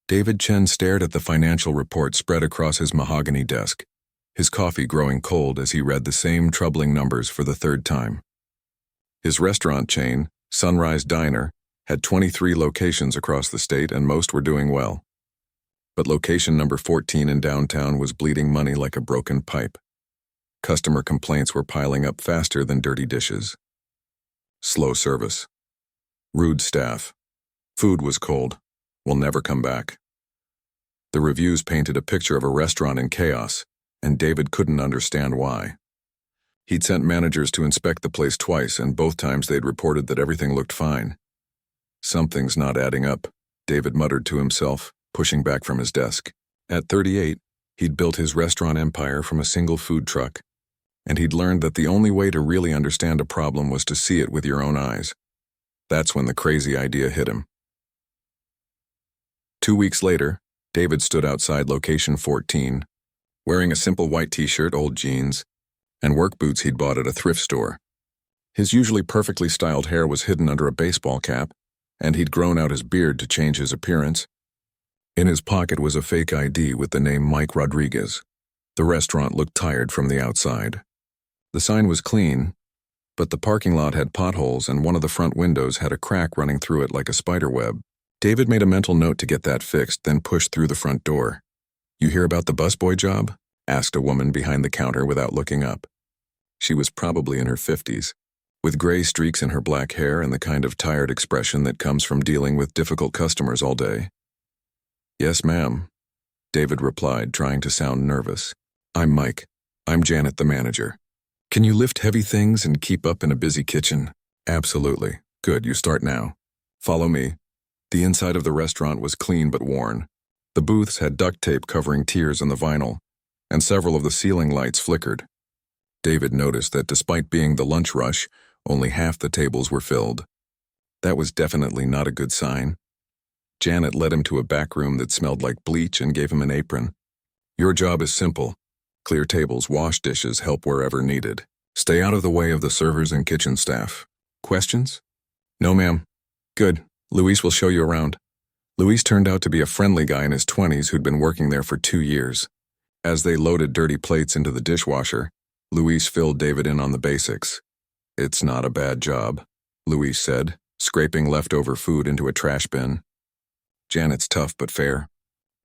David Chen stared at the financial report spread across his mahogany desk, his coffee growing cold as he read the same troubling numbers for the third time. His restaurant chain, Sunrise Diner, had 23 locations across the state and most were doing well. But location number 14 in downtown was bleeding money like a broken pipe. Customer complaints were piling up faster than dirty dishes. Slow service. Rude staff. Food was cold. Will never come back. The reviews painted a picture of a restaurant in chaos, and David couldn't understand why. He'd sent managers to inspect the place twice, and both times they'd reported that everything looked fine. Something's not adding up, David muttered to himself, pushing back from his desk. At 38, he'd built his restaurant empire from a single food truck, and he'd learned that the only way to really understand a problem was to see it with your own eyes. That's when the crazy idea hit him. 2 weeks later, David stood outside location 14, wearing a simple white t-shirt, old jeans, and work boots he'd bought at a thrift store. His usually perfectly styled hair was hidden under a baseball cap, and he'd grown out his beard to change his appearance. In his pocket was a fake ID with the name Mike Rodriguez. The restaurant looked tired from the outside. The sign was clean, but the parking lot had potholes and one of the front windows had a crack running through it like a spider web. David made a mental note to get that fixed, then pushed through the front door. "You hear about the busboy job?" asked a woman behind the counter without looking up. She was probably in her 50s, with gray streaks in her black hair and the kind of tired expression that comes from dealing with difficult customers all day. "Yes, ma'am," David replied, trying to sound nervous. "I'm Mike. I'm Janet, the manager. Can you lift heavy things and keep up in a busy kitchen?" "Absolutely. Good, you start now. Follow me." The inside of the restaurant was clean but worn. The booths had duct tape covering tiers on the vinyl, and several of the ceiling lights flickered. David noticed that despite being the lunch rush, only half the tables were filled. That was definitely not a good sign. Janet led him to a back room that smelled like bleach and gave him an apron. "Your job is simple. Clear tables, wash dishes, help wherever needed. Stay out of the way of the servers and kitchen staff. Questions?" "No, ma'am." "Good. Luis will show you around." Luis turned out to be a friendly guy in his 20s who'd been working there for 2 years. As they loaded dirty plates into the dishwasher, Luis filled David in on the basics. "It's not a bad job," Luis said, scraping leftover food into a trash bin. "Janet's tough but fair.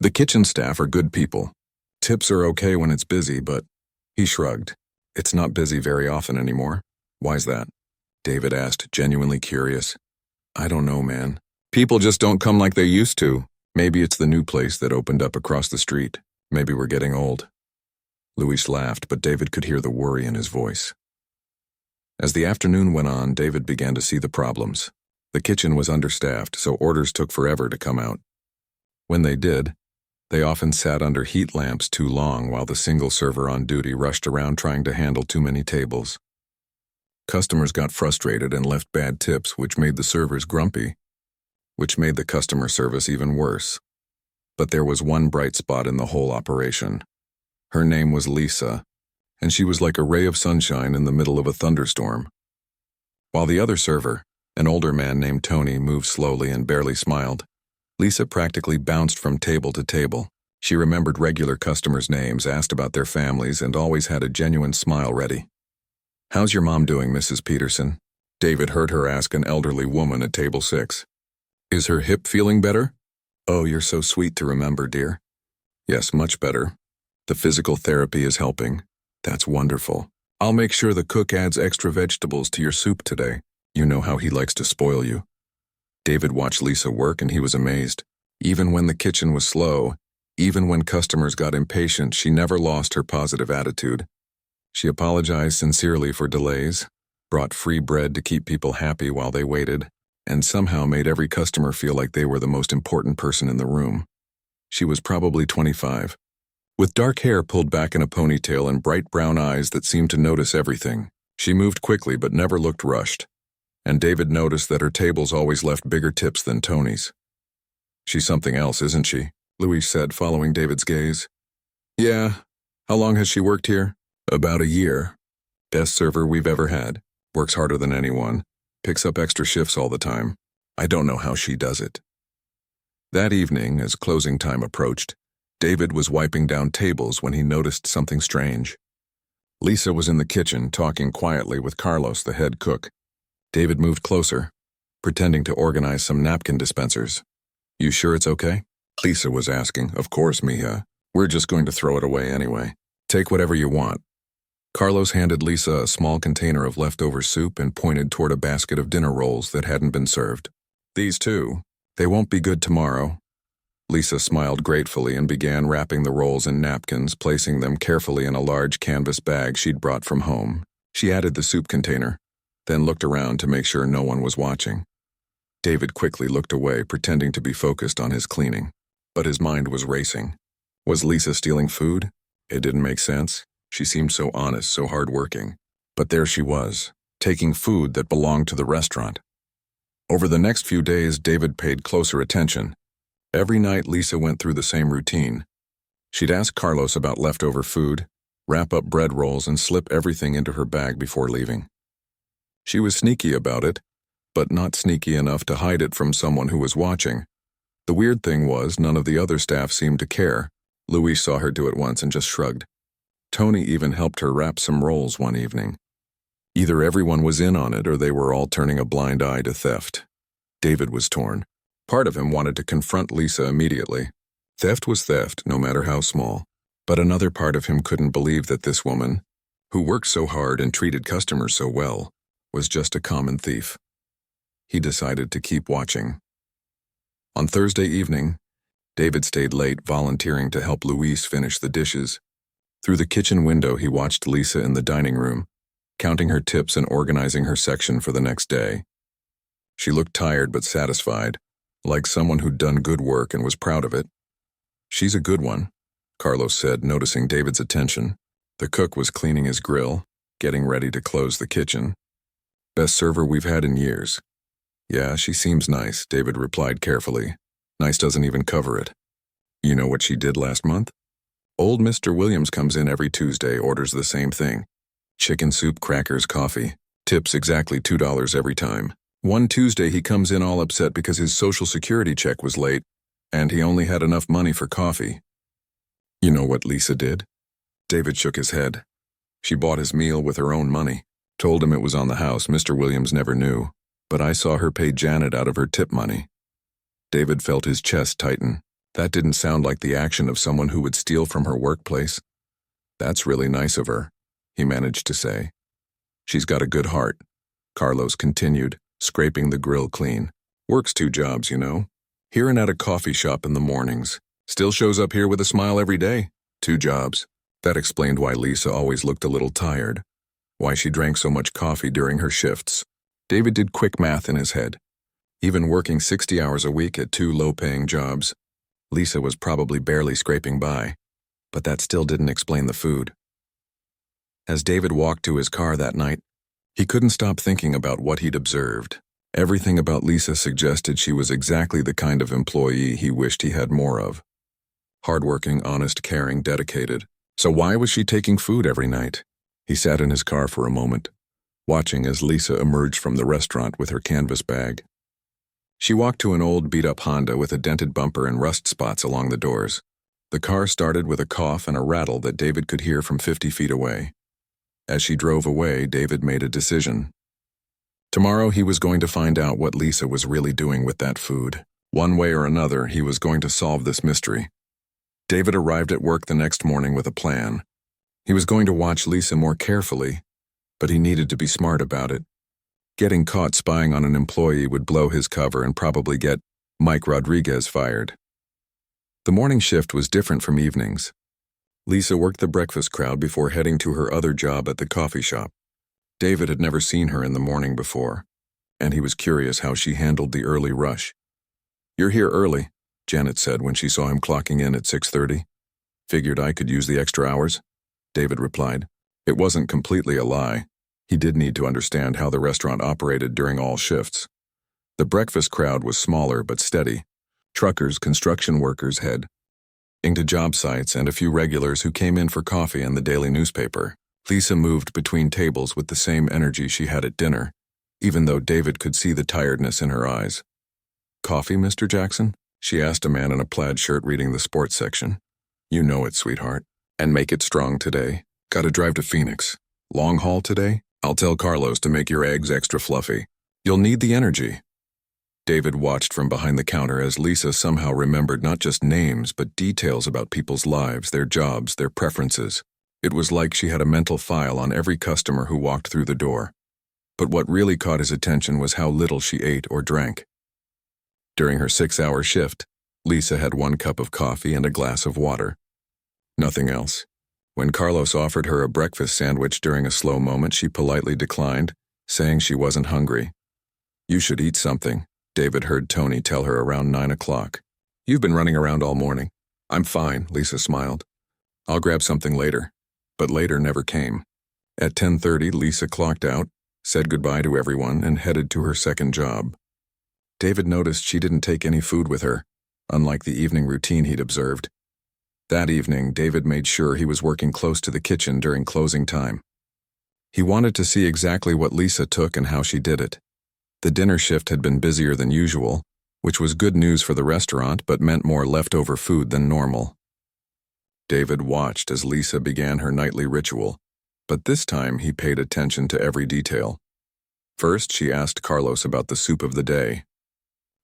The kitchen staff are good people. Tips are okay when it's busy, but..." He shrugged. "It's not busy very often anymore." "Why's that?" David asked, genuinely curious. "I don't know, man. People just don't come like they used to. Maybe it's the new place that opened up across the street. Maybe we're getting old." Luis laughed, but David could hear the worry in his voice. As the afternoon went on, David began to see the problems. The kitchen was understaffed, so orders took forever to come out. When they did, they often sat under heat lamps too long while the single server on duty rushed around trying to handle too many tables. Customers got frustrated and left bad tips, which made the servers grumpy, which made the customer service even worse. But there was one bright spot in the whole operation. Her name was Lisa, and she was like a ray of sunshine in the middle of a thunderstorm. While the other server, an older man named Tony, moved slowly and barely smiled, Lisa practically bounced from table to table. She remembered regular customers' names, asked about their families, and always had a genuine smile ready. "How's your mom doing, Mrs. Peterson?" David heard her ask an elderly woman at table 6. "Is her hip feeling better?" "Oh, you're so sweet to remember, dear." "Yes, much better. The physical therapy is helping." "That's wonderful. I'll make sure the cook adds extra vegetables to your soup today. You know how he likes to spoil you." David watched Lisa work and he was amazed. Even when the kitchen was slow, even when customers got impatient, she never lost her positive attitude. She apologized sincerely for delays, brought free bread to keep people happy while they waited, and somehow made every customer feel like they were the most important person in the room. She was probably 25. With dark hair pulled back in a ponytail and bright brown eyes that seemed to notice everything. She moved quickly but never looked rushed, and David noticed that her tables always left bigger tips than Tony's. "She's something else, isn't she?" Luis said, following David's gaze. "Yeah. How long has she worked here?" "About a year. Best server we've ever had. Works harder than anyone. Picks up extra shifts all the time. I don't know how she does it." That evening, as closing time approached, David was wiping down tables when he noticed something strange. Lisa was in the kitchen talking quietly with Carlos, the head cook. David moved closer, pretending to organize some napkin dispensers. "You sure it's okay?" Lisa was asking. "Of course, mija. We're just going to throw it away anyway. Take whatever you want." Carlos handed Lisa a small container of leftover soup and pointed toward a basket of dinner rolls that hadn't been served. "These too. They won't be good tomorrow." Lisa smiled gratefully and began wrapping the rolls in napkins, placing them carefully in a large canvas bag she'd brought from home. She added the soup container, then looked around to make sure no one was watching. David quickly looked away, pretending to be focused on his cleaning. But his mind was racing. Was Lisa stealing food? It didn't make sense. She seemed so honest, so hardworking. But there she was, taking food that belonged to the restaurant. Over the next few days, David paid closer attention. Every night, Lisa went through the same routine. She'd ask Carlos about leftover food, wrap up bread rolls, and slip everything into her bag before leaving. She was sneaky about it, but not sneaky enough to hide it from someone who was watching. The weird thing was, none of the other staff seemed to care. Luis saw her do it once and just shrugged. Tony even helped her wrap some rolls one evening. Either everyone was in on it or they were all turning a blind eye to theft. David was torn. Part of him wanted to confront Lisa immediately. Theft was theft, no matter how small. But another part of him couldn't believe that this woman, who worked so hard and treated customers so well, was just a common thief. He decided to keep watching. On Thursday evening, David stayed late, volunteering to help Luis finish the dishes. Through the kitchen window, he watched Lisa in the dining room, counting her tips and organizing her section for the next day. She looked tired but satisfied, like someone who'd done good work and was proud of it. "She's a good one," Carlos said, noticing David's attention. The cook was cleaning his grill, getting ready to close the kitchen. "Best server we've had in years." "Yeah, she seems nice," David replied carefully. "Nice doesn't even cover it." "You know what she did last month?" "Old Mr. Williams comes in every Tuesday, orders the same thing. Chicken soup, crackers, coffee. Tips exactly $2 every time. One Tuesday he comes in all upset because his Social Security check was late, and he only had enough money for coffee." "You know what Lisa did?" David shook his head. "She bought his meal with her own money. Told him it was on the house. Mr. Williams never knew. But I saw her pay Janet out of her tip money." David felt his chest tighten. That didn't sound like the action of someone who would steal from her workplace. "That's really nice of her," he managed to say. "She's got a good heart," Carlos continued, scraping the grill clean. "Works 2 jobs, you know. Here and at a coffee shop in the mornings. Still shows up here with a smile every day. 2 jobs. That explained why Lisa always looked a little tired, why she drank so much coffee during her shifts. David did quick math in his head. Even working 60 hours a week at 2 low-paying jobs, Lisa was probably barely scraping by. But that still didn't explain the food. As David walked to his car that night, he couldn't stop thinking about what he'd observed. Everything about Lisa suggested she was exactly the kind of employee he wished he had more of. Hardworking, honest, caring, dedicated. So why was she taking food every night? He sat in his car for a moment, watching as Lisa emerged from the restaurant with her canvas bag. She walked to an old beat-up Honda with a dented bumper and rust spots along the doors. The car started with a cough and a rattle that David could hear from 50 feet away. As she drove away, David made a decision. Tomorrow he was going to find out what Lisa was really doing with that food. One way or another, he was going to solve this mystery. David arrived at work the next morning with a plan. He was going to watch Lisa more carefully, but he needed to be smart about it. Getting caught spying on an employee would blow his cover and probably get Mike Rodriguez fired. The morning shift was different from evenings. Lisa worked the breakfast crowd before heading to her other job at the coffee shop. David had never seen her in the morning before, and he was curious how she handled the early rush. "You're here early," Janet said when she saw him clocking in at 6:30. "Figured I could use the extra hours," David replied. It wasn't completely a lie. He did need to understand how the restaurant operated during all shifts. The breakfast crowd was smaller but steady. Truckers, construction workers, heading to job sites, and a few regulars who came in for coffee and the daily newspaper. Lisa moved between tables with the same energy she had at dinner, even though David could see the tiredness in her eyes. "Coffee, Mr. Jackson?" she asked a man in a plaid shirt reading the sports section. You know it, sweetheart. And make it strong today. Gotta drive to Phoenix. Long haul today? I'll tell Carlos to make your eggs extra fluffy. You'll need the energy. David watched from behind the counter as Lisa somehow remembered not just names but details about people's lives, their jobs, their preferences. It was like she had a mental file on every customer who walked through the door. But what really caught his attention was how little she ate or drank. During her 6-hour shift, Lisa had 1 cup of coffee and a glass of water. Nothing else. When Carlos offered her a breakfast sandwich during a slow moment, she politely declined, saying she wasn't hungry. You should eat something, David heard Tony tell her around 9 o'clock. You've been running around all morning. I'm fine, Lisa smiled. I'll grab something later. But later never came. At 10:30, Lisa clocked out, said goodbye to everyone, and headed to her second job. David noticed she didn't take any food with her, unlike the evening routine he'd observed. That evening, David made sure he was working close to the kitchen during closing time. He wanted to see exactly what Lisa took and how she did it. The dinner shift had been busier than usual, which was good news for the restaurant but meant more leftover food than normal. David watched as Lisa began her nightly ritual, but this time he paid attention to every detail. First, she asked Carlos about the soup of the day.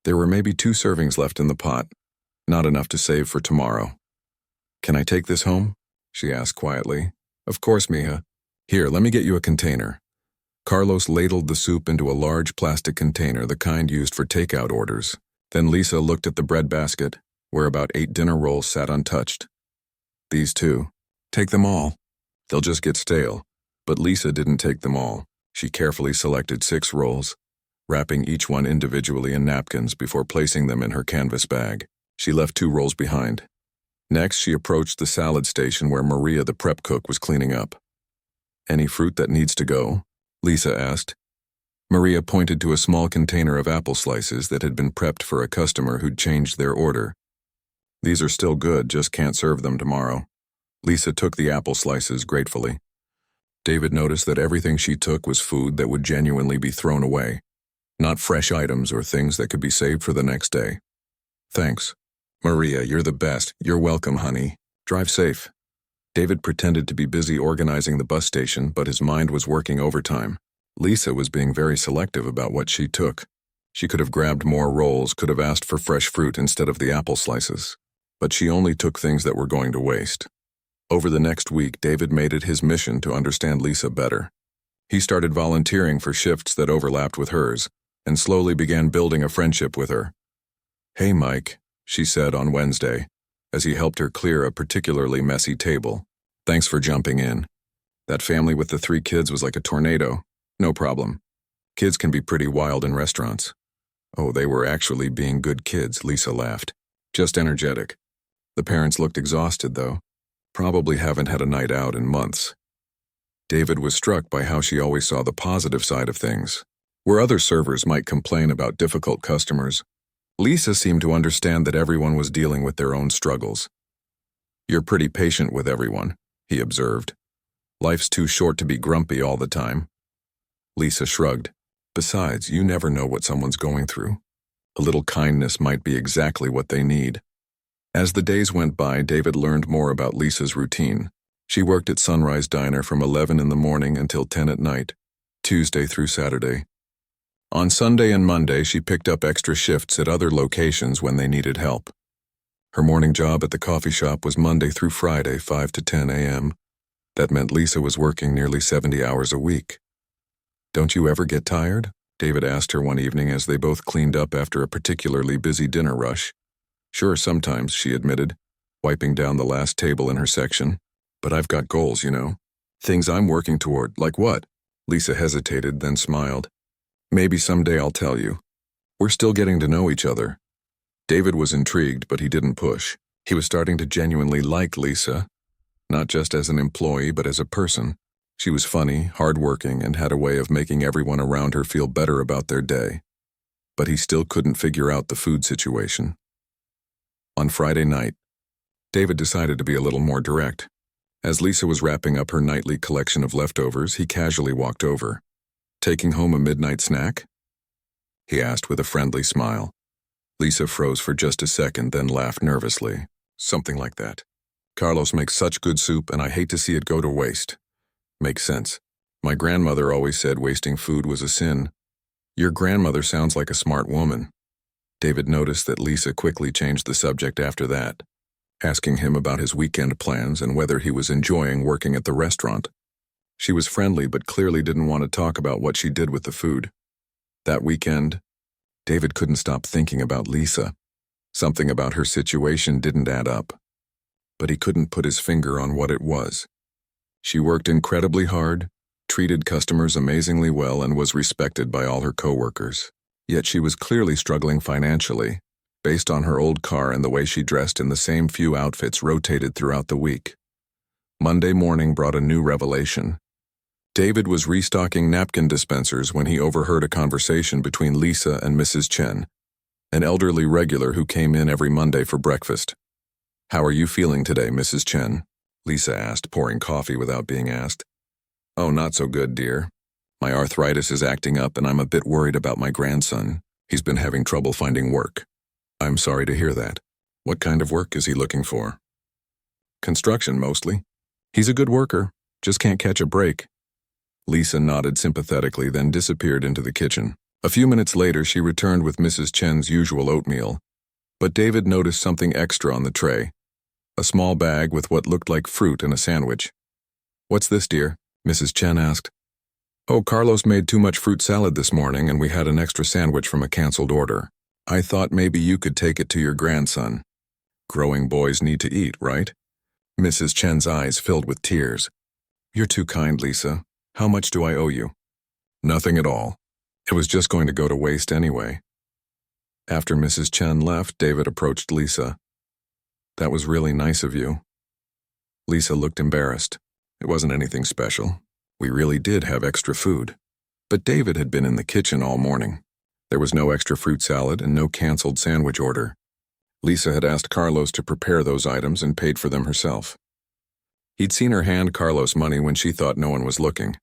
There were maybe 2 servings left in the pot, not enough to save for tomorrow. Can I take this home? She asked quietly. Of course, mija. Here, let me get you a container. Carlos ladled the soup into a large plastic container, the kind used for takeout orders. Then Lisa looked at the bread basket, where about 8 dinner rolls sat untouched. These 2. Take them all. They'll just get stale. But Lisa didn't take them all. She carefully selected 6 rolls, wrapping each one individually in napkins before placing them in her canvas bag. She left 2 rolls behind. Next, she approached the salad station where Maria, the prep cook, was cleaning up. Any fruit that needs to go? Lisa asked. Maria pointed to a small container of apple slices that had been prepped for a customer who'd changed their order. These are still good, just can't serve them tomorrow. Lisa took the apple slices gratefully. David noticed that everything she took was food that would genuinely be thrown away, not fresh items or things that could be saved for the next day. Thanks. Maria, you're the best. You're welcome, honey. Drive safe. David pretended to be busy organizing the bus station, but his mind was working overtime. Lisa was being very selective about what she took. She could have grabbed more rolls, could have asked for fresh fruit instead of the apple slices. But she only took things that were going to waste. Over the next week, David made it his mission to understand Lisa better. He started volunteering for shifts that overlapped with hers, and slowly began building a friendship with her. Hey, Mike, she said on Wednesday, as he helped her clear a particularly messy table. Thanks for jumping in. That family with the 3 kids was like a tornado. No problem. Kids can be pretty wild in restaurants. Oh, they were actually being good kids, Lisa laughed. Just energetic. The parents looked exhausted, though. Probably haven't had a night out in months. David was struck by how she always saw the positive side of things. Where other servers might complain about difficult customers, Lisa seemed to understand that everyone was dealing with their own struggles. You're pretty patient with everyone, he observed. Life's too short to be grumpy all the time. Lisa shrugged. Besides, you never know what someone's going through. A little kindness might be exactly what they need. As the days went by, David learned more about Lisa's routine. She worked at Sunrise Diner from 11 in the morning until 10 at night, Tuesday through Saturday. On Sunday and Monday, she picked up extra shifts at other locations when they needed help. Her morning job at the coffee shop was Monday through Friday, 5 to 10 a.m. That meant Lisa was working nearly 70 hours a week. Don't you ever get tired? David asked her one evening as they both cleaned up after a particularly busy dinner rush. Sure, sometimes, she admitted, wiping down the last table in her section. But I've got goals, you know. Things I'm working toward. Like what? Lisa hesitated, then smiled. Maybe someday I'll tell you. We're still getting to know each other. David was intrigued, but he didn't push. He was starting to genuinely like Lisa, not just as an employee, but as a person. She was funny, hardworking, and had a way of making everyone around her feel better about their day. But he still couldn't figure out the food situation. On Friday night, David decided to be a little more direct. As Lisa was wrapping up her nightly collection of leftovers, he casually walked over. Taking home a midnight snack? He asked with a friendly smile. Lisa froze for just a second, then laughed nervously. Something like that. Carlos makes such good soup, and I hate to see it go to waste. Makes sense. My grandmother always said wasting food was a sin. Your grandmother sounds like a smart woman. David noticed that Lisa quickly changed the subject after that, asking him about his weekend plans and whether he was enjoying working at the restaurant. She was friendly but clearly didn't want to talk about what she did with the food. That weekend, David couldn't stop thinking about Lisa. Something about her situation didn't add up, but he couldn't put his finger on what it was. She worked incredibly hard, treated customers amazingly well, and was respected by all her coworkers. Yet she was clearly struggling financially, based on her old car and the way she dressed in the same few outfits rotated throughout the week. Monday morning brought a new revelation. David was restocking napkin dispensers when he overheard a conversation between Lisa and Mrs. Chen, an elderly regular who came in every Monday for breakfast. "How are you feeling today, Mrs. Chen?" Lisa asked, pouring coffee without being asked. "Oh, not so good, dear. My arthritis is acting up and I'm a bit worried about my grandson. He's been having trouble finding work." "I'm sorry to hear that. What kind of work is he looking for?" "Construction, mostly. He's a good worker, just can't catch a break." Lisa nodded sympathetically, then disappeared into the kitchen. A few minutes later, she returned with Mrs. Chen's usual oatmeal. But David noticed something extra on the tray. A small bag with what looked like fruit and a sandwich. "What's this, dear?" Mrs. Chen asked. "Oh, Carlos made too much fruit salad this morning and we had an extra sandwich from a canceled order. I thought maybe you could take it to your grandson. Growing boys need to eat, right?" Mrs. Chen's eyes filled with tears. "You're too kind, Lisa. How much do I owe you?" "Nothing at all. It was just going to go to waste anyway." After Mrs. Chen left, David approached Lisa. "That was really nice of you." Lisa looked embarrassed. "It wasn't anything special. We really did have extra food." But David had been in the kitchen all morning. There was no extra fruit salad and no canceled sandwich order. Lisa had asked Carlos to prepare those items and paid for them herself. He'd seen her hand Carlos money when she thought no one was looking.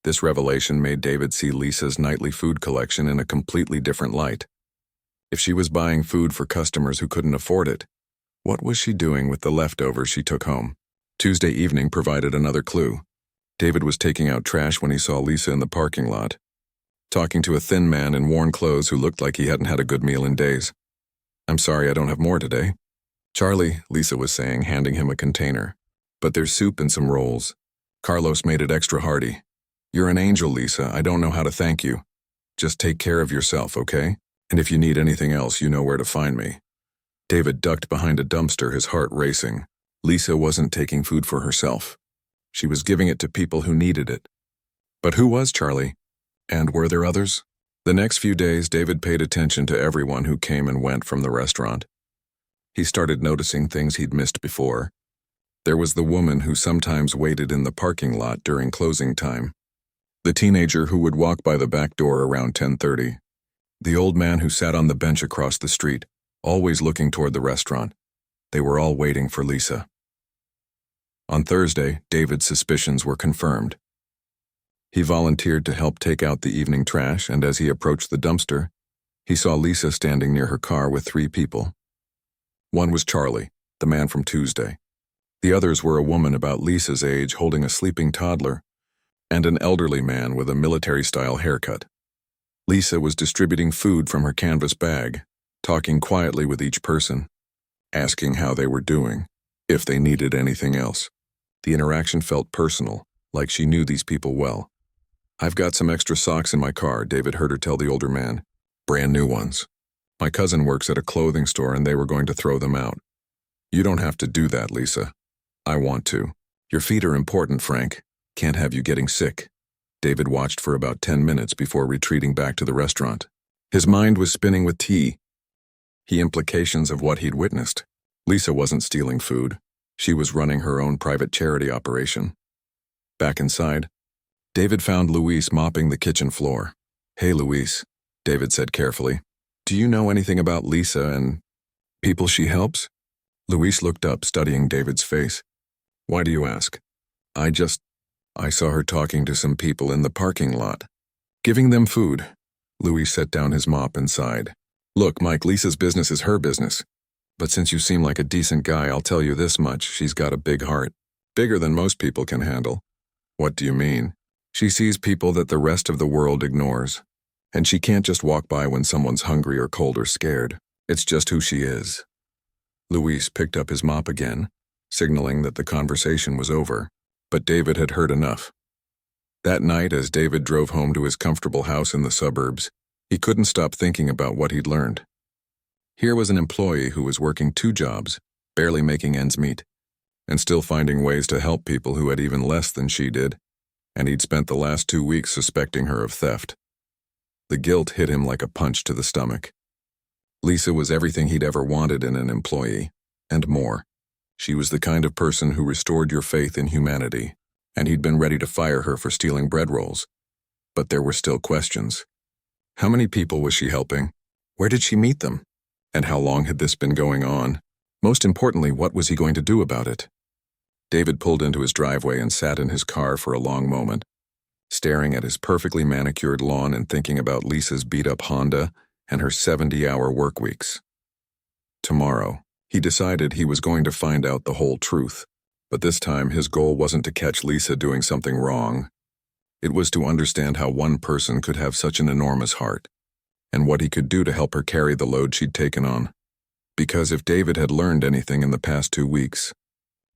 This revelation made David see Lisa's nightly food collection in a completely different light. If she was buying food for customers who couldn't afford it, what was she doing with the leftovers she took home? Tuesday evening provided another clue. David was taking out trash when he saw Lisa in the parking lot, talking to a thin man in worn clothes who looked like he hadn't had a good meal in days. "I'm sorry, I don't have more today." "Charlie," Lisa was saying, handing him a container. "But there's soup and some rolls. Carlos made it extra hearty." "You're an angel, Lisa. I don't know how to thank you. Just take care of yourself, okay? And if you need anything else, you know where to find me." David ducked behind a dumpster, his heart racing. Lisa wasn't taking food for herself. She was giving it to people who needed it. But who was Charlie? And were there others? The next few days, David paid attention to everyone who came and went from the restaurant. He started noticing things he'd missed before. There was the woman who sometimes waited in the parking lot during closing time. The teenager who would walk by the back door around 10:30. The old man who sat on the bench across the street, always looking toward the restaurant. They were all waiting for Lisa. On Thursday, David's suspicions were confirmed. He volunteered to help take out the evening trash, and as he approached the dumpster, he saw Lisa standing near her car with 3 people. One was Charlie, the man from Tuesday. The others were a woman about Lisa's age holding a sleeping toddler, and an elderly man with a military-style haircut. Lisa was distributing food from her canvas bag, talking quietly with each person, asking how they were doing, if they needed anything else. The interaction felt personal, like she knew these people well. "I've got some extra socks in my car," David heard her tell the older man. "Brand new ones. My cousin works at a clothing store and they were going to throw them out." "You don't have to do that, Lisa." "I want to. Your feet are important, Frank. Can't have you getting sick." David watched for about 10 minutes before retreating back to the restaurant. His mind was spinning with the implications of what he'd witnessed. Lisa wasn't stealing food. She was running her own private charity operation. Back inside, David found Luis mopping the kitchen floor. "Hey, Luis," David said carefully. "Do you know anything about Lisa and people she helps?" Luis looked up, studying David's face. "Why do you ask?" I saw her talking to some people in the parking lot. Giving them food." Luis set down his mop and sighed. Look, Mike, Lisa's business is her business. But since you seem like a decent guy, I'll tell you this much, she's got a big heart. Bigger than most people can handle. What do you mean? She sees people that the rest of the world ignores. And she can't just walk by when someone's hungry or cold or scared. It's just who she is. Luis picked up his mop again, signaling that the conversation was over. But David had heard enough. That night, as David drove home to his comfortable house in the suburbs, he couldn't stop thinking about what he'd learned. Here was an employee who was working 2 jobs, barely making ends meet, and still finding ways to help people who had even less than she did, and he'd spent the last 2 weeks suspecting her of theft. The guilt hit him like a punch to the stomach. Lisa was everything he'd ever wanted in an employee, and more. She was the kind of person who restored your faith in humanity, and he'd been ready to fire her for stealing bread rolls. But there were still questions. How many people was she helping? Where did she meet them? And how long had this been going on? Most importantly, what was he going to do about it? David pulled into his driveway and sat in his car for a long moment, staring at his perfectly manicured lawn and thinking about Lisa's beat-up Honda and her 70-hour work weeks. Tomorrow, he decided he was going to find out the whole truth, but this time his goal wasn't to catch Lisa doing something wrong. It was to understand how one person could have such an enormous heart, and what he could do to help her carry the load she'd taken on. Because if David had learned anything in the past 2 weeks,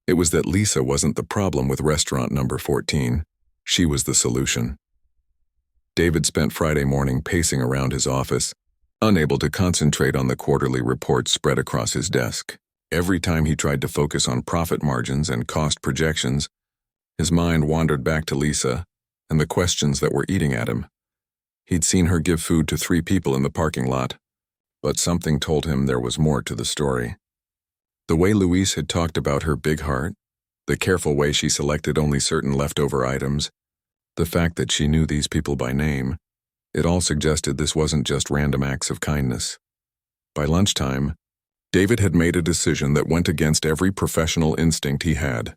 it was that Lisa wasn't the problem with restaurant number 14. She was the solution. David spent Friday morning pacing around his office, unable to concentrate on the quarterly reports spread across his desk. Every time he tried to focus on profit margins and cost projections, his mind wandered back to Lisa and the questions that were eating at him. He'd seen her give food to 3 people in the parking lot, but something told him there was more to the story. The way Luis had talked about her big heart, the careful way she selected only certain leftover items, the fact that she knew these people by name, it all suggested this wasn't just random acts of kindness. By lunchtime, David had made a decision that went against every professional instinct he had.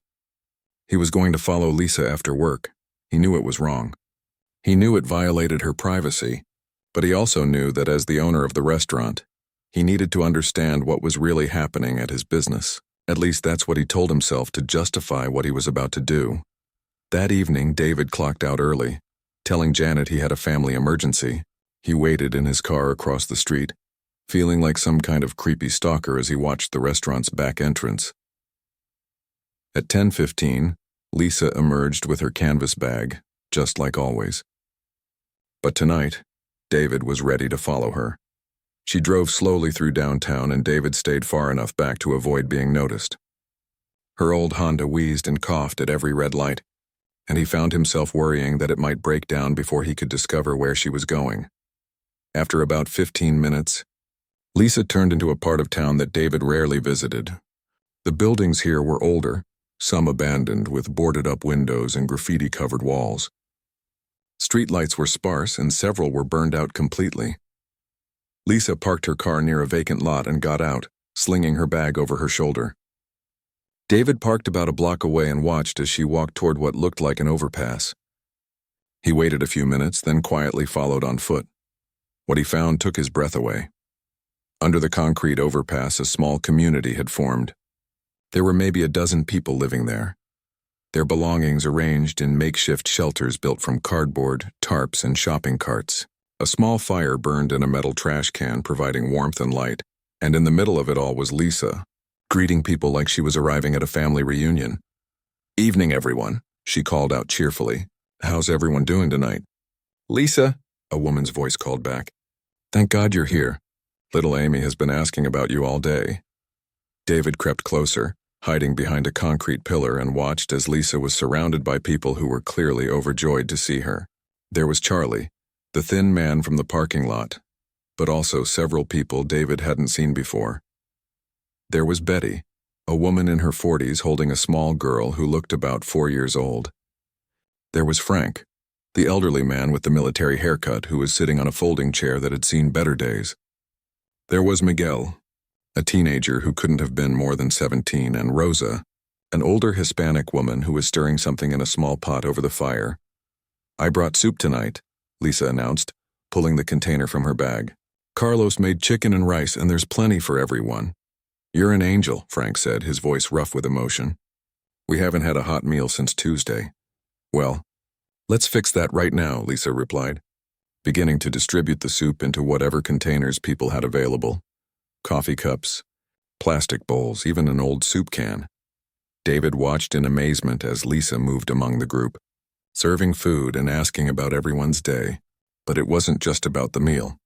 He was going to follow Lisa after work. He knew it was wrong. He knew it violated her privacy, but he also knew that as the owner of the restaurant, he needed to understand what was really happening at his business. At least that's what he told himself to justify what he was about to do. That evening, David clocked out early, telling Janet he had a family emergency. He waited in his car across the street, feeling like some kind of creepy stalker as he watched the restaurant's back entrance. At 10:15, Lisa emerged with her canvas bag, just like always. But tonight, David was ready to follow her. She drove slowly through downtown and David stayed far enough back to avoid being noticed. Her old Honda wheezed and coughed at every red light, and he found himself worrying that it might break down before he could discover where she was going. After about 15 minutes, Lisa turned into a part of town that David rarely visited. The buildings here were older, some abandoned with boarded-up windows and graffiti-covered walls. Streetlights were sparse and several were burned out completely. Lisa parked her car near a vacant lot and got out, slinging her bag over her shoulder. David parked about a block away and watched as she walked toward what looked like an overpass. He waited a few minutes, then quietly followed on foot. What he found took his breath away. Under the concrete overpass, a small community had formed. There were maybe a dozen people living there, their belongings arranged in makeshift shelters built from cardboard, tarps, and shopping carts. A small fire burned in a metal trash can, providing warmth and light, and in the middle of it all was Lisa, greeting people like she was arriving at a family reunion. "Evening, everyone," she called out cheerfully. "How's everyone doing tonight?" "Lisa," a woman's voice called back. "Thank God you're here. Little Amy has been asking about you all day." David crept closer, hiding behind a concrete pillar, and watched as Lisa was surrounded by people who were clearly overjoyed to see her. There was Charlie, the thin man from the parking lot, but also several people David hadn't seen before. There was Betty, a woman in her 40s holding a small girl who looked about 4 years old. There was Frank, the elderly man with the military haircut who was sitting on a folding chair that had seen better days. There was Miguel, a teenager who couldn't have been more than 17, and Rosa, an older Hispanic woman who was stirring something in a small pot over the fire. "I brought soup tonight," Lisa announced, pulling the container from her bag. Carlos made chicken and rice, and there's plenty for everyone. You're an angel, Frank said, his voice rough with emotion. We haven't had a hot meal since Tuesday. Well, let's fix that right now, Lisa replied, beginning to distribute the soup into whatever containers people had available. Coffee cups, plastic bowls, even an old soup can. David watched in amazement as Lisa moved among the group, serving food and asking about everyone's day. But it wasn't just about the meal.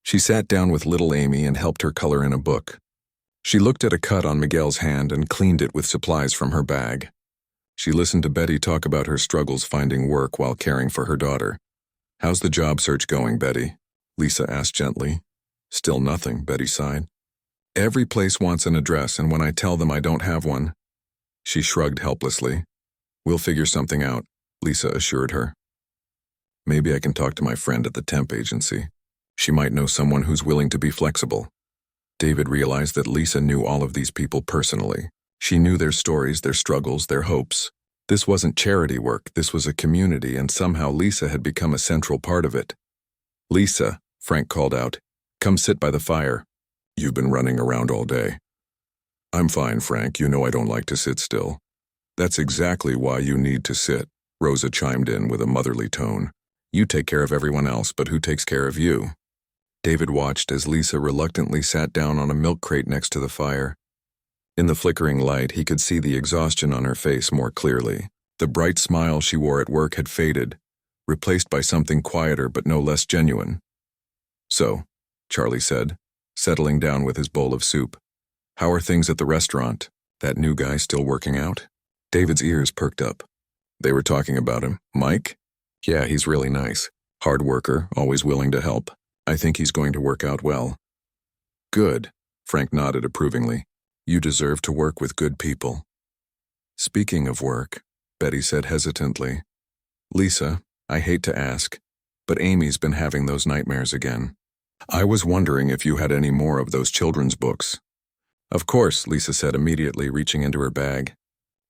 She sat down with little Amy and helped her color in a book. She looked at a cut on Miguel's hand and cleaned it with supplies from her bag. She listened to Betty talk about her struggles finding work while caring for her daughter. How's the job search going, Betty? Lisa asked gently. Still nothing, Betty sighed. Every place wants an address, and when I tell them I don't have one, she shrugged helplessly. We'll figure something out, Lisa assured her. Maybe I can talk to my friend at the temp agency. She might know someone who's willing to be flexible. David realized that Lisa knew all of these people personally. She knew their stories, their struggles, their hopes. This wasn't charity work, this was a community, and somehow Lisa had become a central part of it. Lisa, Frank called out, come sit by the fire. You've been running around all day. I'm fine, Frank, you know I don't like to sit still. That's exactly why you need to sit, Rosa chimed in with a motherly tone. You take care of everyone else, but who takes care of you? David watched as Lisa reluctantly sat down on a milk crate next to the fire. In the flickering light, he could see the exhaustion on her face more clearly. The bright smile she wore at work had faded, replaced by something quieter but no less genuine. So, Charlie said, settling down with his bowl of soup. How are things at the restaurant? That new guy still working out? David's ears perked up. They were talking about him. Mike? Yeah, he's really nice. Hard worker, always willing to help. I think he's going to work out well. Good, Frank nodded approvingly. You deserve to work with good people. Speaking of work, Betty said hesitantly. Lisa, I hate to ask, but Amy's been having those nightmares again. I was wondering if you had any more of those children's books. Of course, Lisa said immediately, reaching into her bag.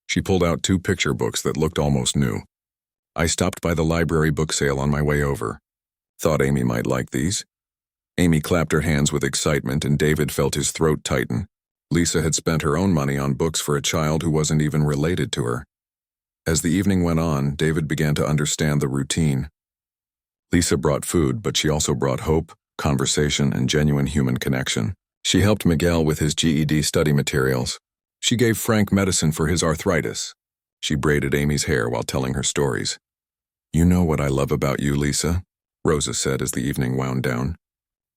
She pulled out 2 picture books that looked almost new. I stopped by the library book sale on my way over. Thought Amy might like these. Amy clapped her hands with excitement, and David felt his throat tighten. Lisa had spent her own money on books for a child who wasn't even related to her. As the evening went on, David began to understand the routine. Lisa brought food, but she also brought hope, conversation, and genuine human connection. She helped Miguel with his GED study materials. She gave Frank medicine for his arthritis. She braided Amy's hair while telling her stories. You know what I love about you, Lisa? Rosa said as the evening wound down.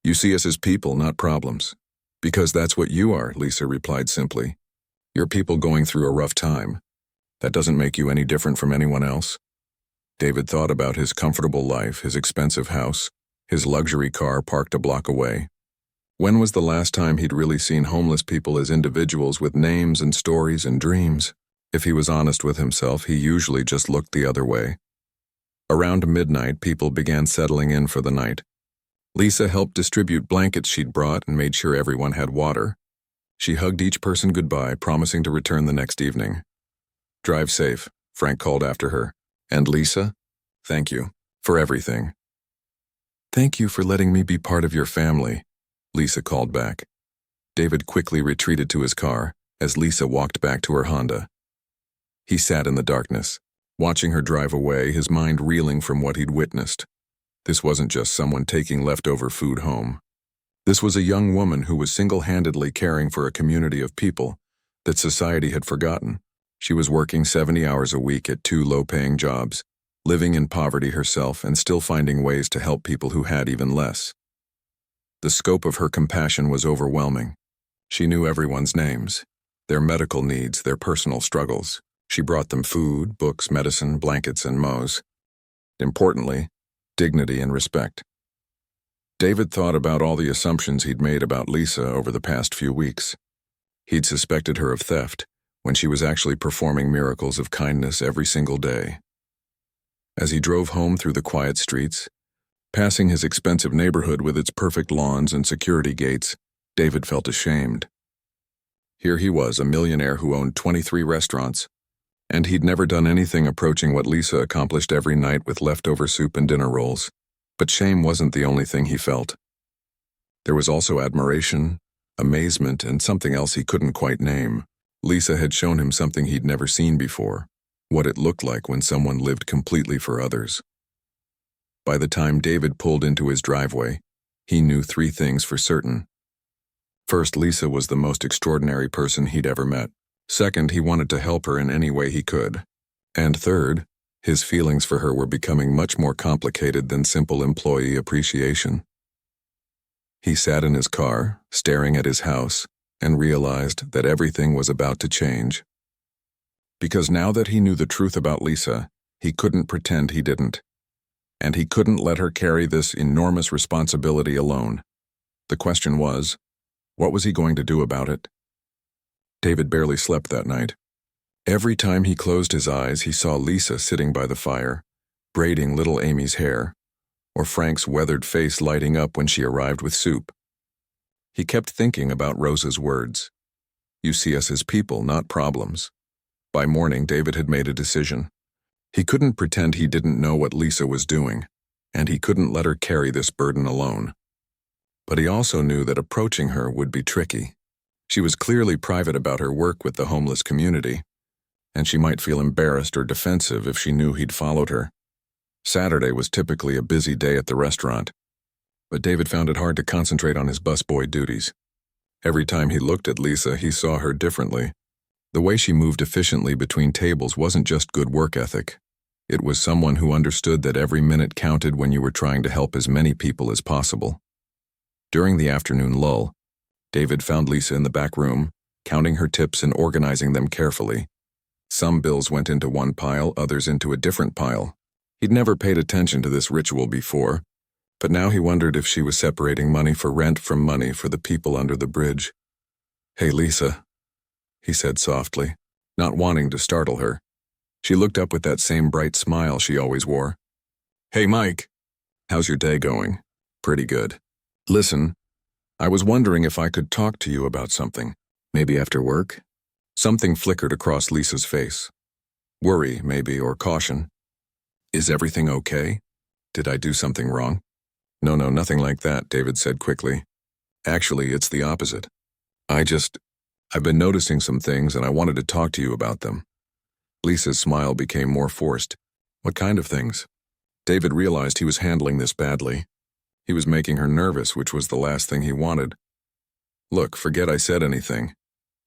You see us as people, not problems. Because that's what you are, Lisa replied simply. You're people going through a rough time. That doesn't make you any different from anyone else. David thought about his comfortable life, his expensive house, his luxury car parked a block away. When was the last time he'd really seen homeless people as individuals with names and stories and dreams? If he was honest with himself, he usually just looked the other way. Around midnight, people began settling in for the night. Lisa helped distribute blankets she'd brought and made sure everyone had water. She hugged each person goodbye, promising to return the next evening. Drive safe, Frank called after her. And Lisa, thank you for everything. Thank you for letting me be part of your family, Lisa called back. David quickly retreated to his car as Lisa walked back to her Honda. He sat in the darkness, watching her drive away, his mind reeling from what he'd witnessed. This wasn't just someone taking leftover food home. This was a young woman who was single-handedly caring for a community of people that society had forgotten. She was working 70 hours a week at 2 low-paying jobs, living in poverty herself and still finding ways to help people who had even less. The scope of her compassion was overwhelming. She knew everyone's names, their medical needs, their personal struggles. She brought them food, books, medicine, blankets, and most importantly, dignity and respect. David thought about all the assumptions he'd made about Lisa over the past few weeks. He'd suspected her of theft when she was actually performing miracles of kindness every single day. As he drove home through the quiet streets, passing his expensive neighborhood with its perfect lawns and security gates, David felt ashamed. Here he was, a millionaire who owned 23 restaurants, and he'd never done anything approaching what Lisa accomplished every night with leftover soup and dinner rolls. But shame wasn't the only thing he felt. There was also admiration, amazement, and something else he couldn't quite name. Lisa had shown him something he'd never seen before, what it looked like when someone lived completely for others. By the time David pulled into his driveway, he knew 3 things for certain. First, Lisa was the most extraordinary person he'd ever met. Second, he wanted to help her in any way he could. And third, his feelings for her were becoming much more complicated than simple employee appreciation. He sat in his car, staring at his house, and realized that everything was about to change. Because now that he knew the truth about Lisa, he couldn't pretend he didn't. And he couldn't let her carry this enormous responsibility alone. The question was, what was he going to do about it? David barely slept that night. Every time he closed his eyes, he saw Lisa sitting by the fire, braiding little Amy's hair, or Frank's weathered face lighting up when she arrived with soup. He kept thinking about Rosa's words. You see us as people, not problems. By morning, David had made a decision. He couldn't pretend he didn't know what Lisa was doing, and he couldn't let her carry this burden alone. But he also knew that approaching her would be tricky. She was clearly private about her work with the homeless community, and she might feel embarrassed or defensive if she knew he'd followed her. Saturday was typically a busy day at the restaurant, but David found it hard to concentrate on his busboy duties. Every time he looked at Lisa, he saw her differently. The way she moved efficiently between tables wasn't just good work ethic. It was someone who understood that every minute counted when you were trying to help as many people as possible. During the afternoon lull, David found Lisa in the back room, counting her tips and organizing them carefully. Some bills went into one pile, others into a different pile. He'd never paid attention to this ritual before, but now he wondered if she was separating money for rent from money for the people under the bridge. "Hey, Lisa," he said softly, not wanting to startle her. She looked up with that same bright smile she always wore. "Hey, Mike. How's your day going?" "Pretty good. Listen, I was wondering if I could talk to you about something. Maybe after work?" Something flickered across Lisa's face. Worry, maybe, or caution. "Is everything okay? Did I do something wrong?" No, nothing like that," David said quickly. "Actually, it's the opposite. I've been noticing some things and I wanted to talk to you about them." Lisa's smile became more forced. "What kind of things?" David realized he was handling this badly. He was making her nervous, which was the last thing he wanted. "Look, forget I said anything."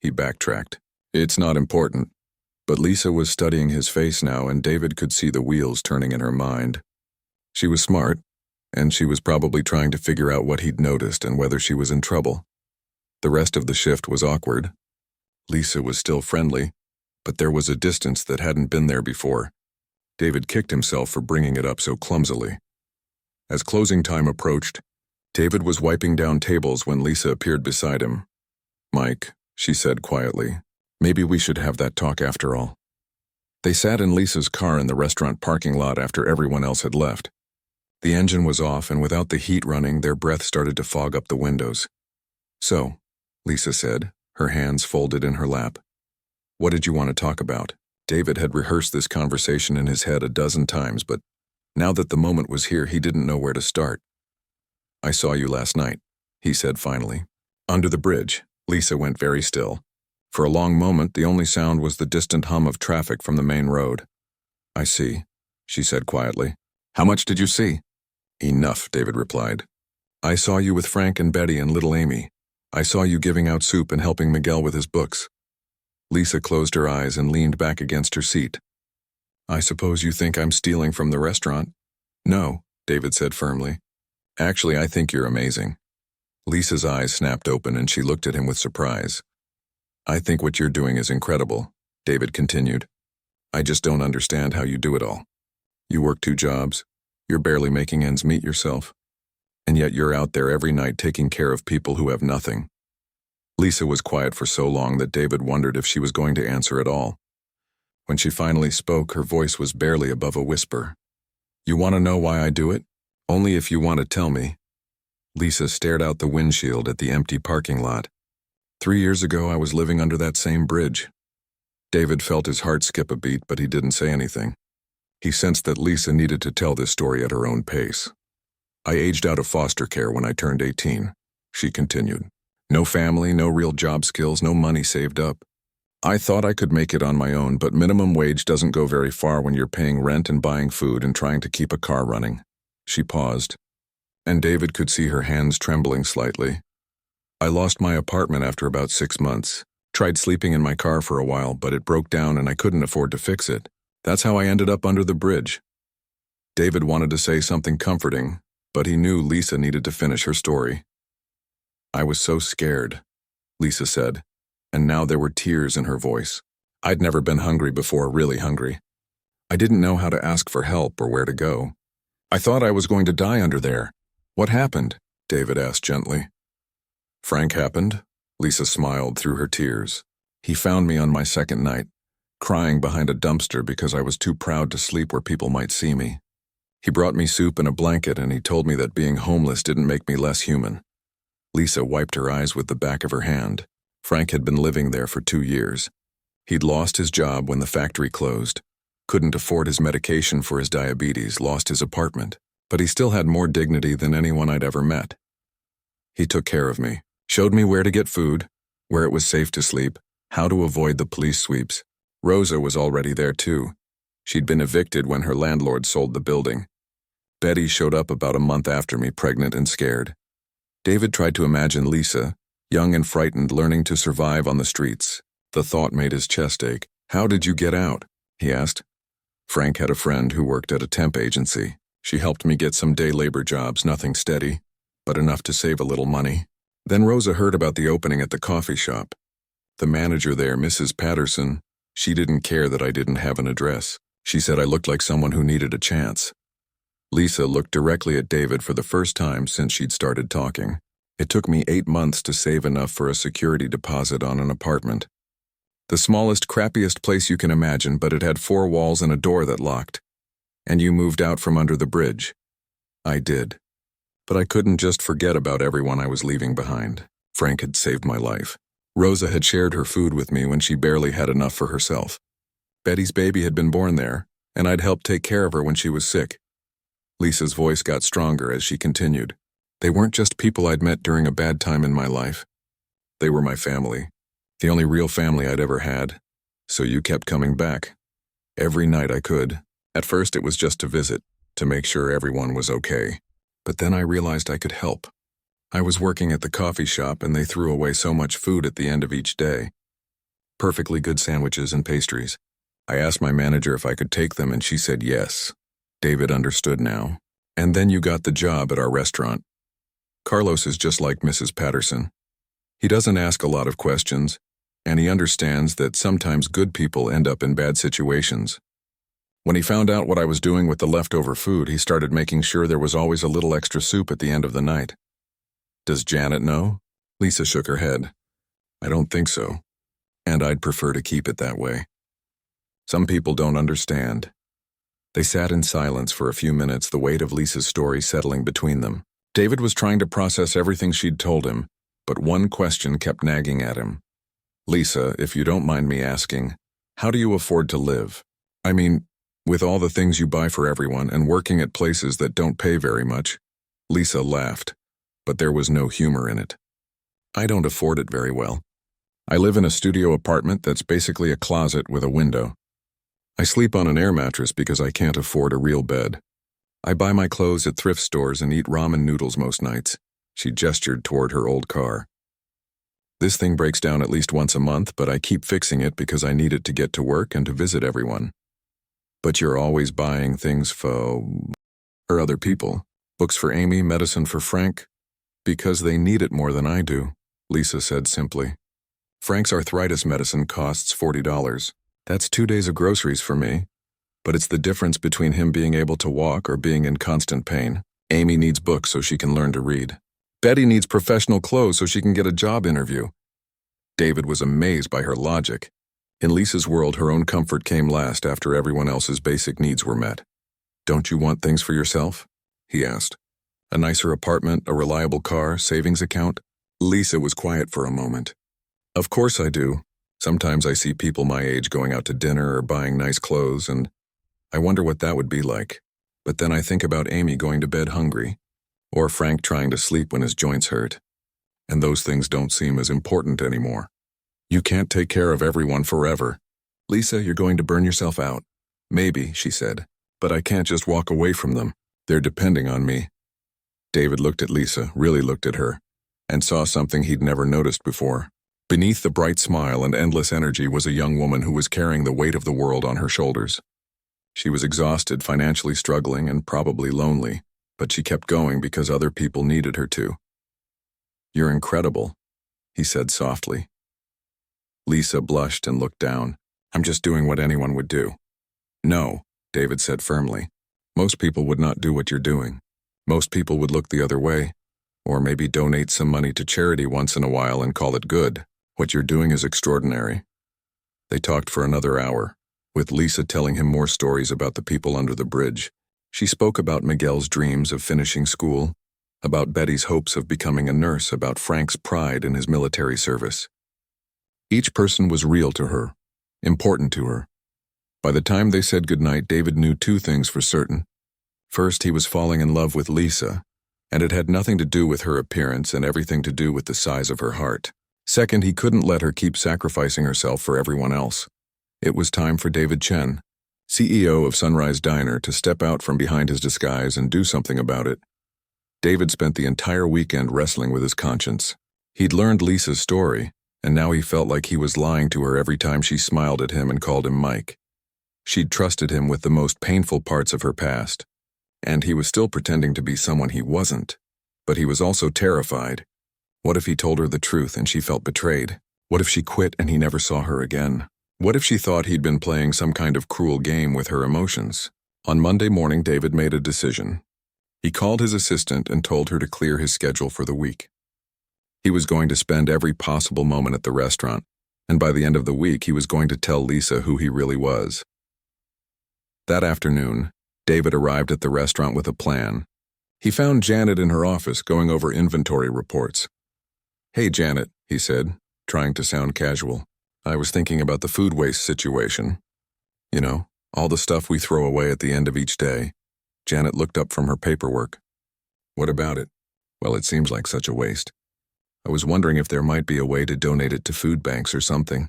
He backtracked. "It's not important." But Lisa was studying his face now, and David could see the wheels turning in her mind. She was smart, and she was probably trying to figure out what he'd noticed and whether she was in trouble. The rest of the shift was awkward. Lisa was still friendly, but there was a distance that hadn't been there before. David kicked himself for bringing it up so clumsily. As closing time approached, David was wiping down tables when Lisa appeared beside him. "Mike," she said quietly, "maybe we should have that talk after all." They sat in Lisa's car in the restaurant parking lot after everyone else had left. The engine was off, and without the heat running, their breath started to fog up the windows. "So," Lisa said, her hands folded in her lap, "what did you want to talk about?" David had rehearsed this conversation in his head a dozen times, but now that the moment was here, he didn't know where to start. "I saw you last night," he said finally. "Under the bridge." Lisa went very still. For a long moment, the only sound was the distant hum of traffic from the main road. "I see," she said quietly. "How much did you see?" "Enough," David replied. "I saw you with Frank and Betty and little Amy. I saw you giving out soup and helping Miguel with his books." Lisa closed her eyes and leaned back against her seat. "I suppose you think I'm stealing from the restaurant?" "No," David said firmly. "Actually, I think you're amazing." Lisa's eyes snapped open and she looked at him with surprise. "I think what you're doing is incredible," David continued. "I just don't understand how you do it all. You work 2 jobs, you're barely making ends meet yourself, and yet you're out there every night taking care of people who have nothing." Lisa was quiet for so long that David wondered if she was going to answer at all. When she finally spoke, her voice was barely above a whisper. "You want to know why I do it? Only if you want to tell me." Lisa stared out the windshield at the empty parking lot. 3 years ago, I was living under that same bridge. David felt his heart skip a beat, but he didn't say anything. He sensed that Lisa needed to tell this story at her own pace. "I aged out of foster care when I turned 18. she continued. No family, no real job skills, no money saved up. I thought I could make it on my own, but minimum wage doesn't go very far when you're paying rent and buying food and trying to keep a car running. She paused, and David could see her hands trembling slightly. I lost my apartment after about 6 months. Tried sleeping in my car for a while, but it broke down and I couldn't afford to fix it. That's how I ended up under the bridge. David wanted to say something comforting, but he knew Lisa needed to finish her story. I was so scared, Lisa said, and now there were tears in her voice. I'd never been hungry before, really hungry. I didn't know how to ask for help or where to go. I thought I was going to die under there. What happened? David asked gently. Frank happened, Lisa smiled through her tears. He found me on my second night, crying behind a dumpster because I was too proud to sleep where people might see me. He brought me soup and a blanket, and he told me that being homeless didn't make me less human. Lisa wiped her eyes with the back of her hand. Frank had been living there for 2 years. He'd lost his job when the factory closed, couldn't afford his medication for his diabetes, lost his apartment, but he still had more dignity than anyone I'd ever met. He took care of me, showed me where to get food, where it was safe to sleep, how to avoid the police sweeps. Rosa was already there too. She'd been evicted when her landlord sold the building. Betty showed up about a month after me, pregnant and scared. David tried to imagine Lisa, young and frightened, learning to survive on the streets. The thought made his chest ache. How did you get out? He asked. Frank had a friend who worked at a temp agency. She helped me get some day labor jobs, nothing steady, but enough to save a little money. Then Rosa heard about the opening at the coffee shop. The manager there, Mrs. Patterson, she didn't care that I didn't have an address. She said I looked like someone who needed a chance. Lisa looked directly at David for the first time since she'd started talking. It took me 8 months to save enough for a security deposit on an apartment. The smallest, crappiest place you can imagine, but it had 4 walls and a door that locked. And you moved out from under the bridge. I did. But I couldn't just forget about everyone I was leaving behind. Frank had saved my life. Rosa had shared her food with me when she barely had enough for herself. Betty's baby had been born there, and I'd helped take care of her when she was sick. Lisa's voice got stronger as she continued. They weren't just people I'd met during a bad time in my life. They were my family, the only real family I'd ever had. So you kept coming back. Every night I could. At first it was just to visit, to make sure everyone was okay. But then I realized I could help. I was working at the coffee shop and they threw away so much food at the end of each day. Perfectly good sandwiches and pastries. I asked my manager if I could take them and she said yes. David understood now. And then you got the job at our restaurant. Carlos is just like Mrs. Patterson. He doesn't ask a lot of questions, and he understands that sometimes good people end up in bad situations. When he found out what I was doing with the leftover food, he started making sure there was always a little extra soup at the end of the night. Does Janet know? Lisa shook her head. I don't think so, and I'd prefer to keep it that way. Some people don't understand. They sat in silence for a few minutes, the weight of Lisa's story settling between them. David was trying to process everything she'd told him, but one question kept nagging at him. Lisa, if you don't mind me asking, how do you afford to live? I mean, with all the things you buy for everyone and working at places that don't pay very much. Lisa laughed, but there was no humor in it. I don't afford it very well. I live in a studio apartment that's basically a closet with a window. I sleep on an air mattress because I can't afford a real bed. I buy my clothes at thrift stores and eat ramen noodles most nights. She gestured toward her old car. This thing breaks down at least once a month, but I keep fixing it because I need it to get to work and to visit everyone. But you're always buying things for other people. Books for Amy, medicine for Frank. Because they need it more than I do, Lisa said simply. Frank's arthritis medicine costs $40. That's 2 days of groceries for me. But it's the difference between him being able to walk or being in constant pain. Amy needs books so she can learn to read. Betty needs professional clothes so she can get a job interview. David was amazed by her logic. In Lisa's world, her own comfort came last after everyone else's basic needs were met. Don't you want things for yourself? He asked. A nicer apartment, a reliable car, savings account? Lisa was quiet for a moment. Of course I do. Sometimes I see people my age going out to dinner or buying nice clothes, and I wonder what that would be like. But then I think about Amy going to bed hungry, or Frank trying to sleep when his joints hurt. and those things don't seem as important anymore. You can't take care of everyone forever. Lisa, you're going to burn yourself out. Maybe, she said, but I can't just walk away from them. They're depending on me. David looked at Lisa, really looked at her, and saw something he'd never noticed before. Beneath the bright smile and endless energy was a young woman who was carrying the weight of the world on her shoulders. She was exhausted, financially struggling, and probably lonely, but she kept going because other people needed her to. You're incredible, he said softly. Lisa blushed and looked down. I'm just doing what anyone would do. No, David said firmly. Most people would not do what you're doing. Most people would look the other way, or maybe donate some money to charity once in a while and call it good. What you're doing is extraordinary. They talked for another hour, with Lisa telling him more stories about the people under the bridge. She spoke about Miguel's dreams of finishing school, about Betty's hopes of becoming a nurse, about Frank's pride in his military service. Each person was real to her, important to her. By the time they said goodnight, David knew two things for certain. First, he was falling in love with Lisa, and it had nothing to do with her appearance and everything to do with the size of her heart. Second, he couldn't let her keep sacrificing herself for everyone else. It was time for David Chen, CEO of Sunrise Diner, to step out from behind his disguise and do something about it. David spent the entire weekend wrestling with his conscience. He'd learned Lisa's story, and now he felt like he was lying to her every time she smiled at him and called him Mike. She'd trusted him with the most painful parts of her past, and he was still pretending to be someone he wasn't. But he was also terrified. What if he told her the truth and she felt betrayed? What if she quit and he never saw her again? What if she thought he'd been playing some kind of cruel game with her emotions? On Monday morning, David made a decision. He called his assistant and told her to clear his schedule for the week. He was going to spend every possible moment at the restaurant, and by the end of the week, he was going to tell Lisa who he really was. That afternoon, David arrived at the restaurant with a plan. He found Janet in her office going over inventory reports. Hey, Janet, he said, trying to sound casual. I was thinking about the food waste situation. You know, all the stuff we throw away at the end of each day. Janet looked up from her paperwork. What about it? Well, it seems like such a waste. I was wondering if there might be a way to donate it to food banks or something.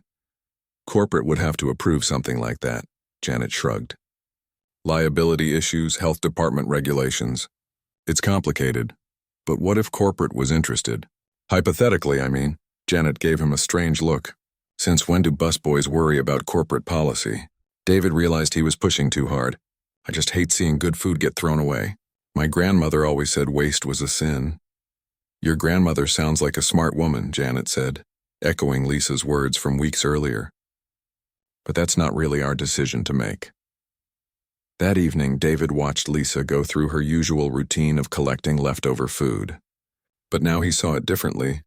Corporate would have to approve something like that, Janet shrugged. Liability issues, health department regulations. It's complicated. But what if corporate was interested? Hypothetically, I mean. Janet gave him a strange look. Since when do busboys worry about corporate policy? David realized he was pushing too hard. I just hate seeing good food get thrown away. My grandmother always said waste was a sin. Your grandmother sounds like a smart woman, Janet said, echoing Lisa's words from weeks earlier. But that's not really our decision to make. That evening, David watched Lisa go through her usual routine of collecting leftover food. But now he saw it differently.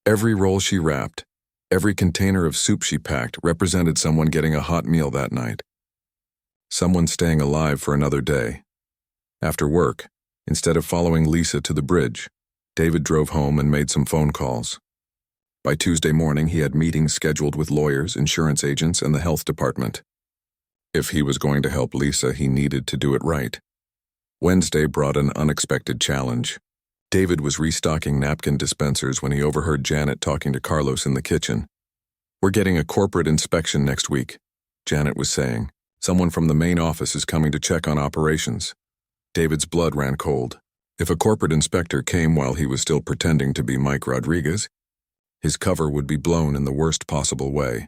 Every roll she wrapped, every container of soup she packed represented someone getting a hot meal that night. Someone staying alive for another day. After work, instead of following Lisa to the bridge, David drove home and made some phone calls. By Tuesday morning, he had meetings scheduled with lawyers, insurance agents, and the health department. If he was going to help Lisa, he needed to do it right. Wednesday brought an unexpected challenge. David was restocking napkin dispensers when he overheard Janet talking to Carlos in the kitchen. We're getting a corporate inspection next week, Janet was saying. Someone from the main office is coming to check on operations. David's blood ran cold. If a corporate inspector came while he was still pretending to be Mike Rodriguez, his cover would be blown in the worst possible way.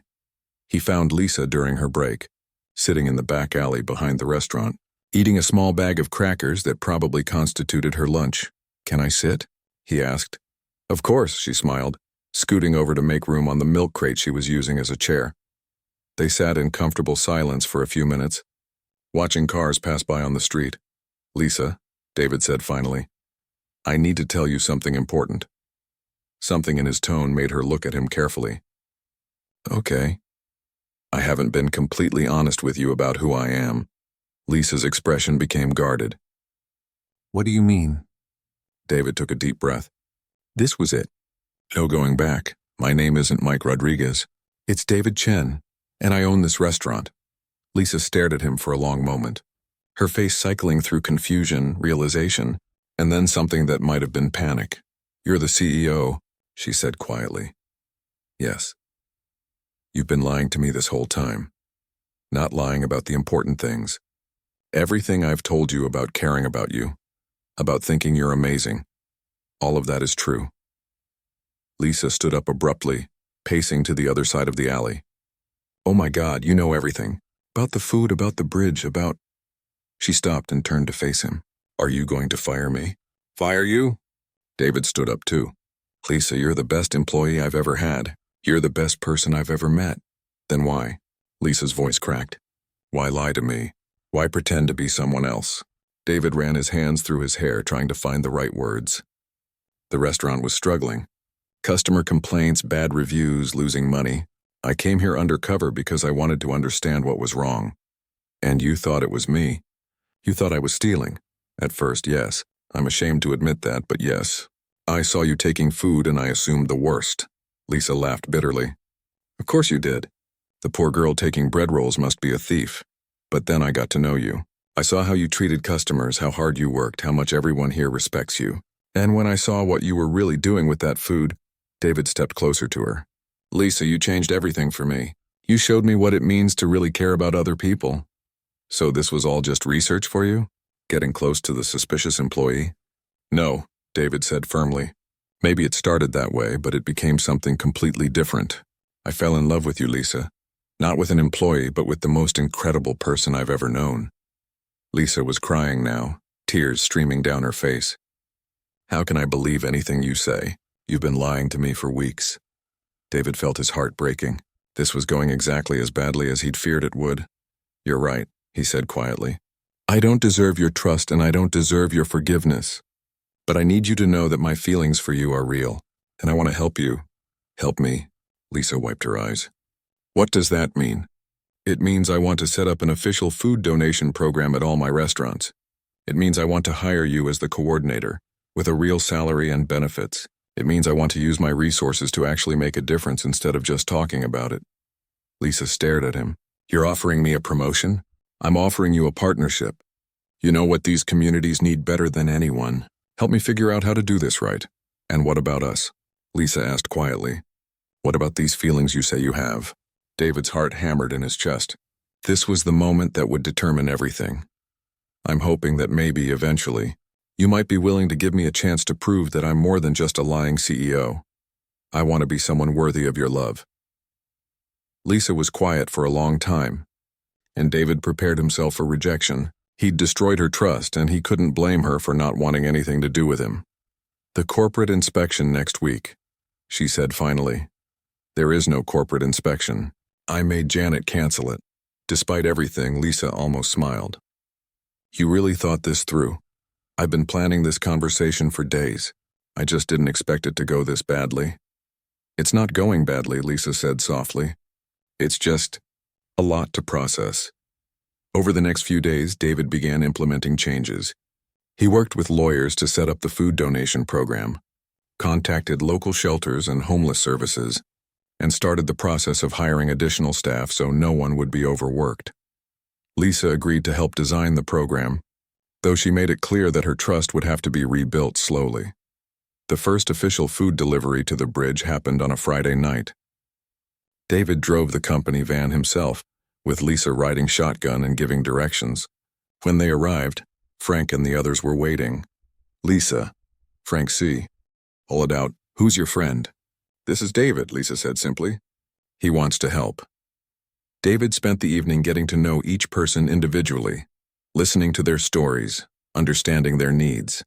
He found Lisa during her break, sitting in the back alley behind the restaurant, eating a small bag of crackers that probably constituted her lunch. Can I sit? He asked. Of course, she smiled, scooting over to make room on the milk crate she was using as a chair. They sat in comfortable silence for a few minutes, watching cars pass by on the street. Lisa, David said finally, I need to tell you something important. Something in his tone made her look at him carefully. Okay. I haven't been completely honest with you about who I am. Lisa's expression became guarded. What do you mean? David took a deep breath. This was it. No going back. My name isn't Mike Rodriguez. It's David Chen, and I own this restaurant. Lisa stared at him for a long moment, her face cycling through confusion, realization, and then something that might have been panic. You're the CEO, she said quietly. Yes. You've been lying to me this whole time. Not lying about the important things. Everything I've told you about caring about you, about thinking you're amazing, all of that is true. Lisa stood up abruptly, pacing to the other side of the alley. Oh my God, you know everything. About the food, about the bridge, about... She stopped and turned to face him. Are you going to fire me? Fire you? David stood up too. Lisa, you're the best employee I've ever had. You're the best person I've ever met. Then why? Lisa's voice cracked. Why lie to me? Why pretend to be someone else? David ran his hands through his hair, trying to find the right words. The restaurant was struggling. Customer complaints, bad reviews, losing money. I came here undercover because I wanted to understand what was wrong. And you thought it was me. You thought I was stealing. At first, yes. I'm ashamed to admit that, but yes. I saw you taking food and I assumed the worst. Lisa laughed bitterly. Of course you did. The poor girl taking bread rolls must be a thief. But then I got to know you. I saw how you treated customers, how hard you worked, how much everyone here respects you. And when I saw what you were really doing with that food, David stepped closer to her. Lisa, you changed everything for me. You showed me what it means to really care about other people. So this was all just research for you? Getting close to the suspicious employee? No, David said firmly. Maybe it started that way, but it became something completely different. I fell in love with you, Lisa. Not with an employee, but with the most incredible person I've ever known. Lisa was crying now, tears streaming down her face. How can I believe anything you say? You've been lying to me for weeks. David felt his heart breaking. This was going exactly as badly as he'd feared it would. You're right, he said quietly. I don't deserve your trust and I don't deserve your forgiveness. But I need you to know that my feelings for you are real, and I want to help you. Help me. Lisa wiped her eyes. What does that mean? It means I want to set up an official food donation program at all my restaurants. It means I want to hire you as the coordinator, with a real salary and benefits. It means I want to use my resources to actually make a difference instead of just talking about it. Lisa stared at him. You're offering me a promotion? I'm offering you a partnership. You know what these communities need better than anyone. Help me figure out how to do this right. And what about us? Lisa asked quietly. What about these feelings you say you have? David's heart hammered in his chest. This was the moment that would determine everything. I'm hoping that maybe, eventually, you might be willing to give me a chance to prove that I'm more than just a lying CEO. I want to be someone worthy of your love. Lisa was quiet for a long time, and David prepared himself for rejection. He'd destroyed her trust, and he couldn't blame her for not wanting anything to do with him. The corporate inspection next week, she said finally. There is no corporate inspection. I made Janet cancel it. Despite everything, Lisa almost smiled. You really thought this through. I've been planning this conversation for days. I just didn't expect it to go this badly. It's not going badly, Lisa said softly. It's just a lot to process. Over the next few days, David began implementing changes. He worked with lawyers to set up the food donation program, contacted local shelters and homeless services, and started the process of hiring additional staff so no one would be overworked. Lisa agreed to help design the program, though she made it clear that her trust would have to be rebuilt slowly. The first official food delivery to the bridge happened on a Friday night. David drove the company van himself, with Lisa riding shotgun and giving directions. When they arrived, Frank and the others were waiting. Lisa, Frank C. Hold out. Who's your friend? This is David, Lisa said simply. He wants to help. David spent the evening getting to know each person individually, listening to their stories, understanding their needs.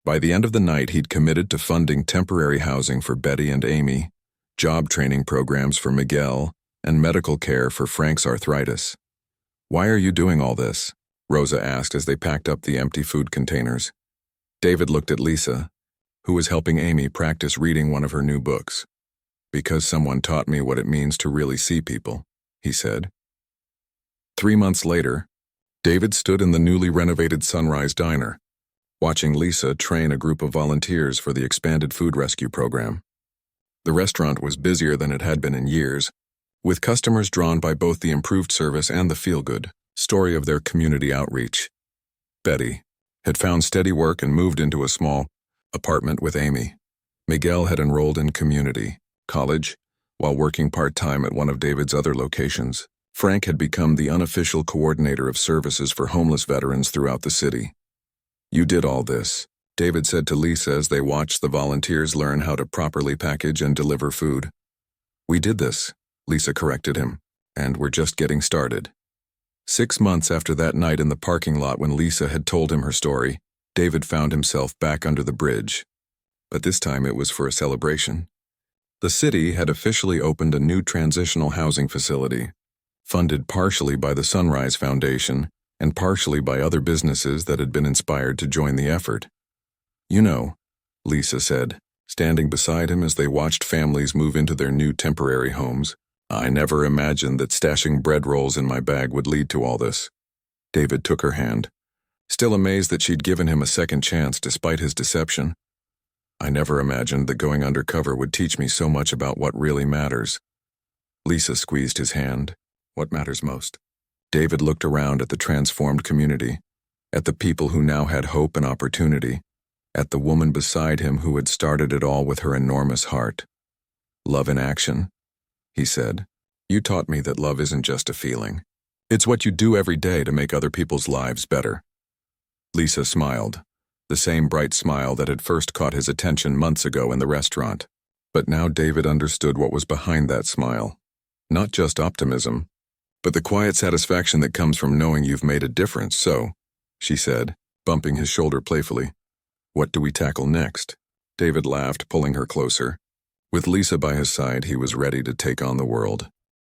By the end of the night, he'd committed to funding temporary housing for Betty and Amy, job training programs for Miguel, and medical care for Frank's arthritis. Why are you doing all this? Rosa asked as they packed up the empty food containers. David looked at Lisa, who was helping Amy practice reading one of her new books. Because someone taught me what it means to really see people, he said. 3 months later, David stood in the newly renovated Sunrise Diner, watching Lisa train a group of volunteers for the expanded food rescue program. The restaurant was busier than it had been in years, with customers drawn by both the improved service and the feel-good story of their community outreach. Betty had found steady work and moved into a small apartment with Amy. Miguel had enrolled in community college while working part-time at one of David's other locations. Frank had become the unofficial coordinator of services for homeless veterans throughout the city. "You did all this," David said to Lisa as they watched the volunteers learn how to properly package and deliver food. "We did this," Lisa corrected him, "and we're just getting started." 6 months after that night in the parking lot when Lisa had told him her story, David found himself back under the bridge. But this time it was for a celebration. The city had officially opened a new transitional housing facility, funded partially by the Sunrise Foundation and partially by other businesses that had been inspired to join the effort. "You know," Lisa said, standing beside him as they watched families move into their new temporary homes, "I never imagined that stashing bread rolls in my bag would lead to all this." David took her hand, still amazed that she'd given him a second chance despite his deception. "I never imagined that going undercover would teach me so much about what really matters." Lisa squeezed his hand. "What matters most?" David looked around at the transformed community, at the people who now had hope and opportunity, at the woman beside him who had started it all with her enormous heart. "Love in action," he said. "You taught me that love isn't just a feeling. It's what you do every day to make other people's lives better." Lisa smiled, the same bright smile that had first caught his attention months ago in the restaurant. But now David understood what was behind that smile. Not just optimism, but the quiet satisfaction that comes from knowing you've made a difference. "So," she said, bumping his shoulder playfully, "what do we tackle next?" David laughed, pulling her closer. With Lisa by his side, he was ready to take on the world.